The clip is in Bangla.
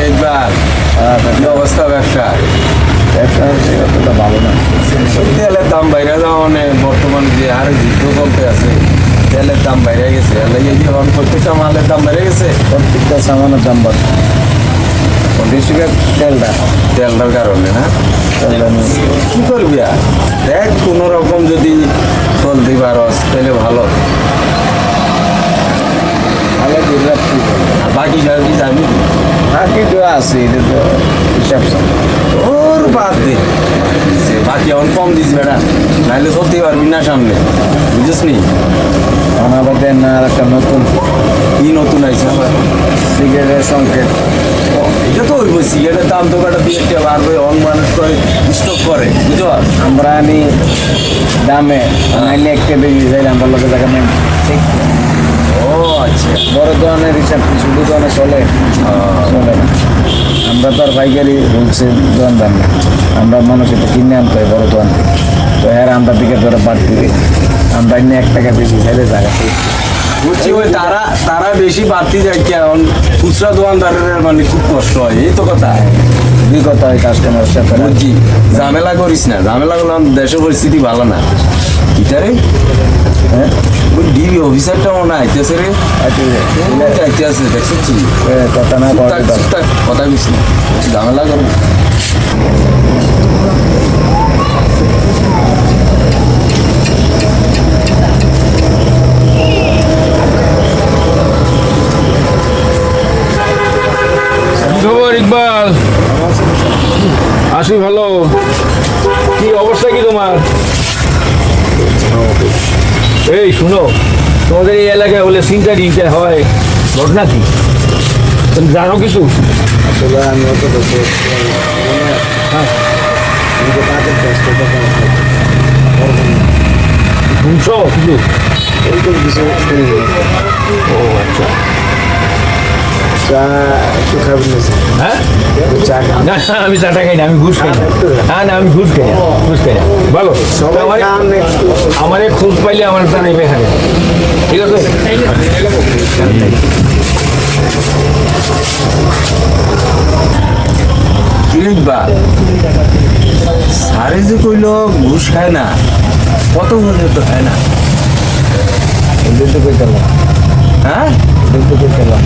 ইকবাল, কি অবস্থা ব্যবসা? অতটা ভালো না। তেলের দাম বাইরে যাওয়া মানে বর্তমানে যে হারে যুদ্ধ চলতে আছে, তেলের দাম বাইরে গেছে। এই যে এখন প্রত্যেকটা মালের দাম বেড়ে গেছে, প্রত্যেকটা সামানের দাম বাড়ছে। বেশি করে তেলটার কারণে না। তেলটা নিয়ে কি করবি আর দেখ, কোনো রকম যদি চলতে পারস তাহলে ভালো। আগে গুজরাট আর বাকি সব কি যাবি? বাকি তো আছে, এটা তো হিসাব ওর বাদ দে, বাকি এখন কম দিস বেড়া, নাহলে চলতে পারবি না সামনে, বুঝিস নি? আবার দেন না। আর একটা নতুন কি নতুন আইছে আবার? সিগারেটের সংকেত। এটা তো ওই সিগারেটের দাম তো বেটা দিয়ে একটা বাড়বে, অন মানুষ করে স্টক করে, বুঝো? আমরা আনি দামে নাইলে একটা বেশি যাইলে আমরা লোকের জায়গা নেই। ঠিক ও আচ্ছা, বড় দোকানের হিসাব কি ছোটো দোকানে চলে? চলে না। আমরা তো আর পাইকারি হোলসেল দোকানদার না, আমরা মানুষ এটা কিনে আনতে হয় বড় দোকান থেকে। তো এর আমরা দিকে ধরে বাড়তি দিই, আমরা এনে 1 টাকা বেশি চাইলে জায়গা ঠিক। বুঝছি, ওই তারা তারা বেশি বাড়তি যায়, কারণ খুচরা দোকানদারের মানে খুব কষ্ট হয়, এই তো কথা। বিগত হয় কাস্টমারের সাথে। বুঝছি, ঝামেলা করিস না, ঝামেলা করলাম দেশের পরিস্থিতি ভালো না। ইটারে হ্যাঁ, ওই ডিবি অফিসারটা মনে হয় আইতেছে রে, আইতে আছে দেখছি। কথা না বলতে পারে। কথা বিস না, ঝামেলা করবো। খবর ইকবাল? আসি ভালো। কি অবস্থা কি তোমার? এই শুনো, তোমাদের এই এলাকায় বলে চিন্তা টিনটা হয়, ঘটনা কি তুমি জানো কিছু? আসলে আমি অত হ্যাঁ, শুনছো কিছু? কিছু ও আচ্ছা। চা একটু খাবেন না? হ্যাঁ, চা না না, আমি চাটা খাই না, আমি ঘুষ খাই না। হ্যাঁ না, আমি ঘুষ খাই না, ঘুষ খাই না। বলো, আমার খোঁজ পাইলে আমার জানাইবে এখানে, ঠিক আছে? ইকবাল, সারে যে কইল ঘুষ খায় না, কত ঘুষ তো খায় না? দুটো কই করলাম, হ্যাঁ, দুটো কই করলাম।